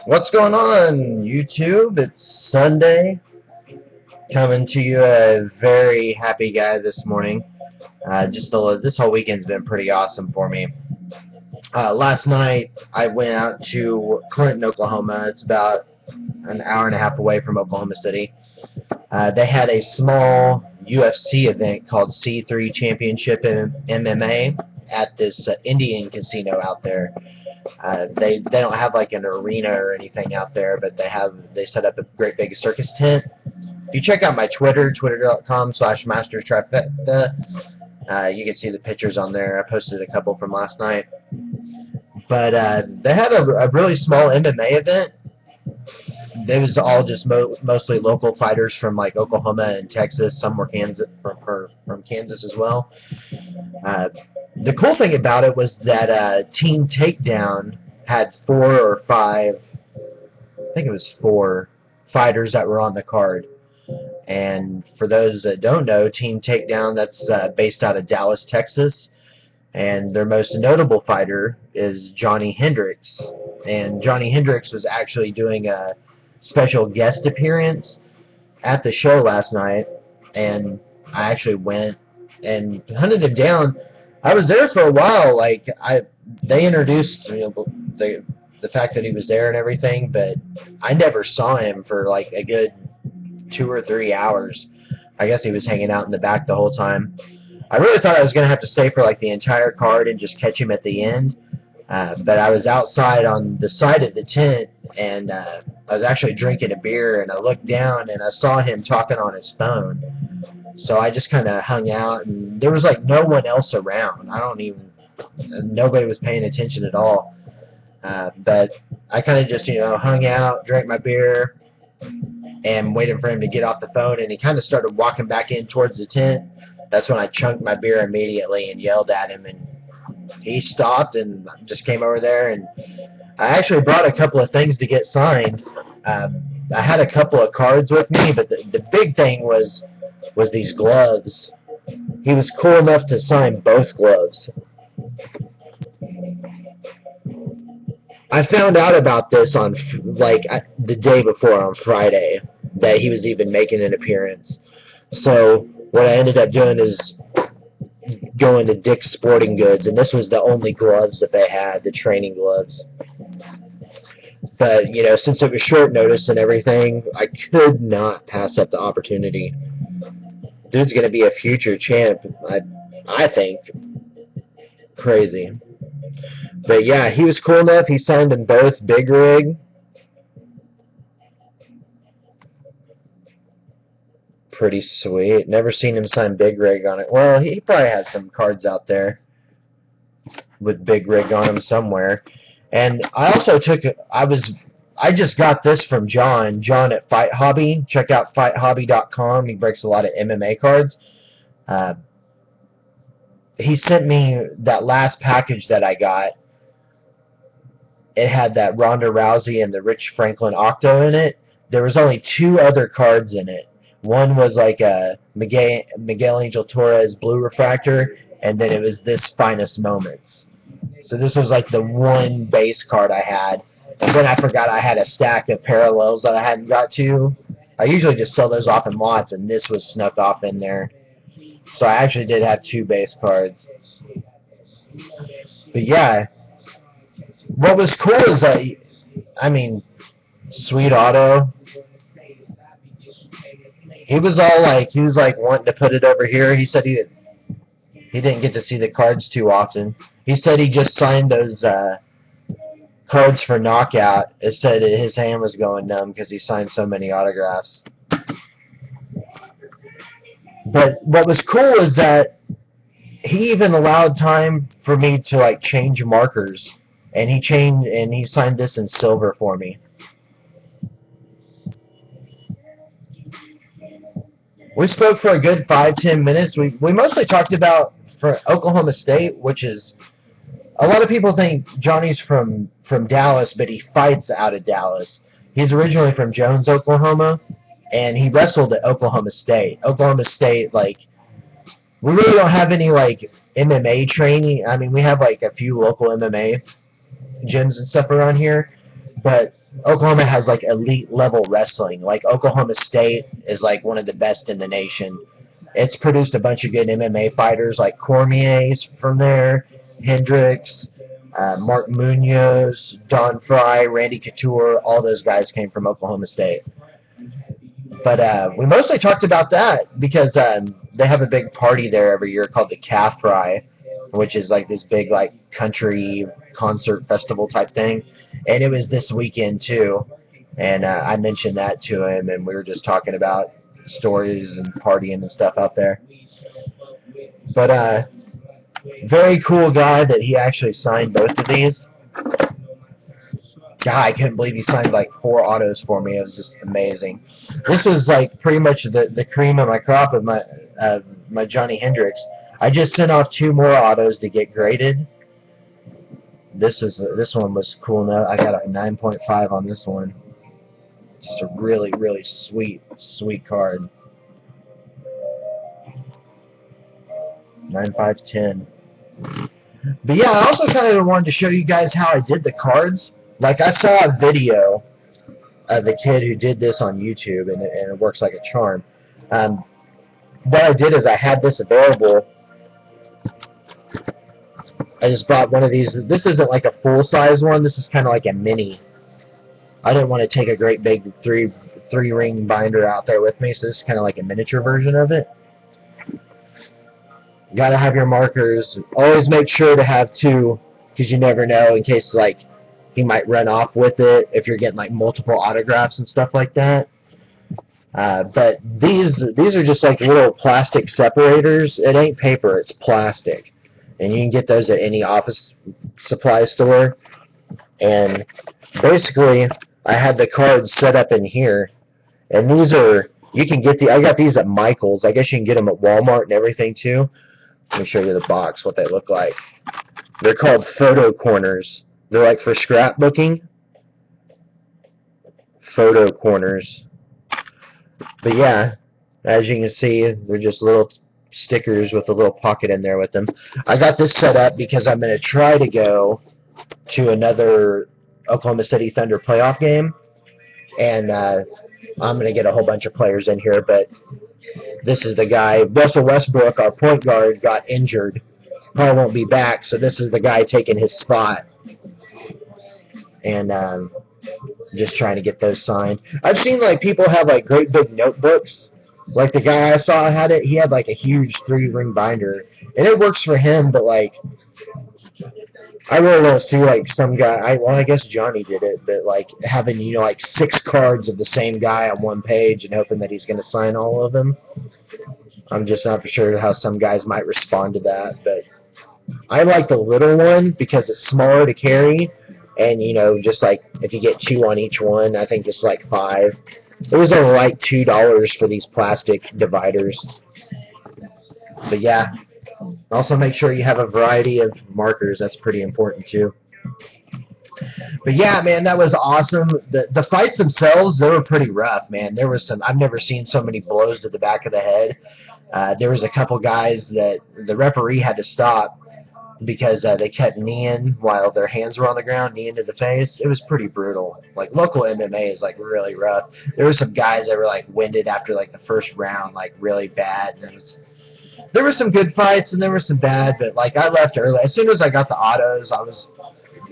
What's going on, YouTube? It's Sunday. Coming to you a very happy guy this morning. This whole weekend's been pretty awesome for me. Last night I went out to Clinton, Oklahoma. It's about an hour and a half away from Oklahoma City. They had a small UFC event called C3 Championship in MMA at this Indian casino out there. They don't have like an arena or anything out there, but they set up a great big circus tent. If you check out my Twitter, twitter.com/masterstrifecta, you can see the pictures on there. I posted a couple from last night. But they had a really small MMA event. They was all just mostly local fighters from like Oklahoma and Texas. Some were from Kansas as well. The cool thing about it was that Team Takedown had 4 or 5, I think it was 4 fighters that were on the card. And for those that don't know, Team Takedown, that's based out of Dallas, Texas. And their most notable fighter is Johny Hendricks. And Johny Hendricks was actually doing a special guest appearance at the show last night. And I actually went and hunted him down. I was there for a while. They introduced the fact that he was there and everything, but I never saw him for like a good 2 or 3 hours. I guess he was hanging out in the back the whole time. I really thought I was going to have to stay for like the entire card and just catch him at the end. But I was outside on the side of the tent, and I was actually drinking a beer, and I looked down and I saw him talking on his phone. So I just kind of hung out, and there was like no one else around. Nobody was paying attention at all. But I kind of just, hung out, drank my beer, and waited for him to get off the phone, and he kind of started walking back in towards the tent. That's when I chunked my beer immediately and yelled at him, and he stopped and just came over there. And I actually brought a couple of things to get signed. I had a couple of cards with me, but the big thing was these gloves. He was cool enough to sign both gloves. I found out about this on the day before, on Friday, that he was even making an appearance. So what I ended up doing is going to Dick's Sporting Goods, and this was the only gloves that they had, the training gloves. But, since it was short notice and everything, I could not pass up the opportunity. Dude's going to be a future champ, I think. Crazy. But yeah, he was cool enough. He signed them both Big Rig. Pretty sweet. Never seen him sign Big Rig on it. Well, he probably has some cards out there with Big Rig on them somewhere. And I also I just got this from John at Fight Hobby. Check out fighthobby.com. He breaks a lot of MMA cards. He sent me that last package that I got. It had that Ronda Rousey and the Rich Franklin Octo in it. There was only 2 other cards in it. One was like a Miguel Angel Torres Blue Refractor, and then it was this Finest Moments. So this was like the one base card I had. And then I forgot I had a stack of parallels that I hadn't got to. I usually just sell those off in lots, and this was snuck off in there. So I actually did have 2 base cards. But yeah, what was cool is that, sweet auto. He was wanting to put it over here. He said he didn't get to see the cards too often. He said he just signed those cards for knockout. It said his hand was going numb because he signed so many autographs. But what was cool is that he even allowed time for me to change markers, and he signed this in silver for me. We spoke for a good 5-10 minutes. We mostly talked about for Oklahoma State, which is, a lot of people think Johnny's from Dallas, but he fights out of Dallas. He's originally from Jones, Oklahoma, and he wrestled at Oklahoma State. Oklahoma State, we really don't have any MMA training. We have a few local MMA gyms and stuff around here, But Oklahoma has like elite level wrestling. Like Oklahoma State is like one of the best in the nation. It's produced a bunch of good MMA fighters like Cormier's from there, Hendricks, Mark Munoz, Don Fry, Randy Couture. All those guys came from Oklahoma State. But we mostly talked about that because they have a big party there every year called the Calf Fry, which is like this big like country concert festival type thing. And it was this weekend too. And I mentioned that to him, and we were just talking about stories and partying and stuff out there. But very cool guy that he actually signed both of these. God, I couldn't believe he signed like 4 autos for me. It was just amazing. This was like pretty much the cream of my crop of my Johny Hendricks. I just sent off 2 more autos to get graded. This one was cool enough. I got a 9.5 on this one. Just a really, really sweet card. 9.510. But yeah, I also kind of wanted to show you guys how I did the cards. Like, I saw a video of the kid who did this on YouTube, and it works like a charm. What I did is I had this available. I just bought one of these. This isn't like a full-size one. This is kind of like a mini. I didn't want to take a great big three-ring binder out there with me, so this is kind of like a miniature version of it. Got to have your markers. Always make sure to have 2, because you never know in case, like, he might run off with it if you're getting like multiple autographs and stuff like that. But these are just like little plastic separators. It ain't paper, it's plastic. And you can get those at any office supply store. And basically, I had the cards set up in here. And these are, you can get I got these at Michael's. I guess you can get them at Walmart and everything too. Let me show you the box, what they look like. They're called photo corners. They're like for scrapbooking. Photo corners. But yeah, as you can see, they're just little stickers with a little pocket in there with them. I got this set up because I'm going to try to go to another Oklahoma City Thunder playoff game. And I'm going to get a whole bunch of players in here. But this is the guy, Russell Westbrook, our point guard, got injured. Probably won't be back, so this is the guy taking his spot. And just trying to get those signed. I've seen like people have like great big notebooks. Like the guy I saw had it, he had like a huge 3-ring binder, and it works for him. But like, I really don't see like some guy. Well, I guess Johnny did it, but like having like 6 cards of the same guy on one page and hoping that he's going to sign all of them. I'm just not for sure how some guys might respond to that, but I like the little one because it's smaller to carry. And, just like, if you get 2 on each one, I think it's like 5. It was only like $2 for these plastic dividers. But yeah, also make sure you have a variety of markers. That's pretty important too. But yeah, man, that was awesome. The fights themselves, they were pretty rough, man. There was some, I've never seen so many blows to the back of the head. There was a couple guys that the referee had to stop because they kept kneeing while their hands were on the ground, kneeing to the face. It was pretty brutal. Like, local MMA is, like, really rough. There were some guys that were, like, winded after, like, the first round, like, really bad. And there were some good fights, and there were some bad, but, like, I left early. As soon as I got the autos,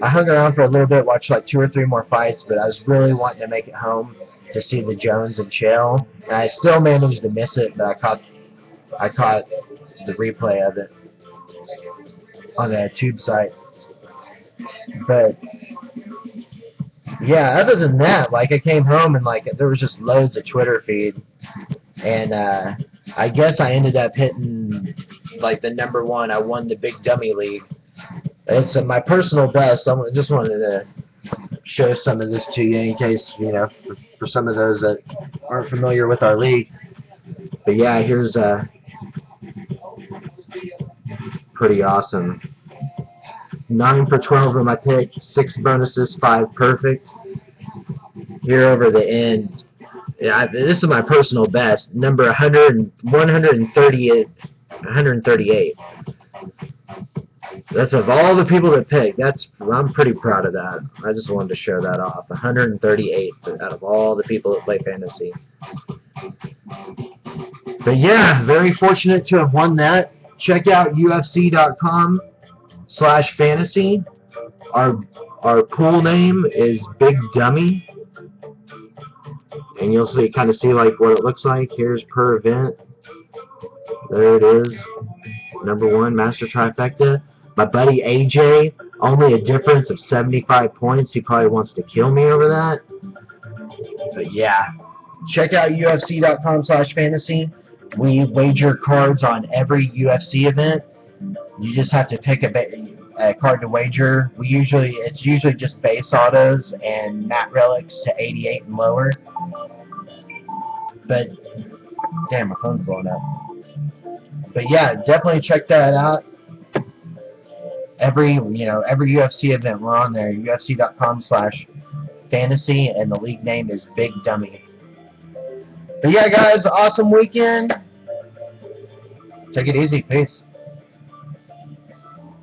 I hung around for a little bit, watched, like, 2 or 3 more fights, but I was really wanting to make it home to see the Jones and Chael. And I still managed to miss it, but I caught the replay of it on the tube site. But yeah, other than that, like, I came home and like there was just loads of Twitter feed, and I guess I ended up hitting like the #1. I won the Big Dummy League. It's my personal best. I just wanted to show some of this to you in case, for some of those that aren't familiar with our league. But yeah, here's pretty awesome. 9 for 12 of my pick, 6 bonuses, 5 perfect. Here over the end, yeah, this is my personal best, number 138. That's of all the people that picked. I'm pretty proud of that. I just wanted to show that off. 138 out of all the people that play fantasy. But yeah, very fortunate to have won that. Check out UFC.com/fantasy. Our pool name is Big Dummy, and you'll kind of see like what it looks like. Here's per event. There it is. Number 1, Master Trifecta. My buddy AJ, only a difference of 75 points. He probably wants to kill me over that. But yeah, check out UFC.com/fantasy. We wager cards on every UFC event. You just have to pick a card to wager. It's usually just base autos and matte relics to 88 and lower. But damn, my phone's blowing up. But yeah, definitely check that out. Every UFC event we're on there. UFC.com/fantasy, and the league name is Big Dummy. But yeah, guys, awesome weekend. Take it easy. Peace.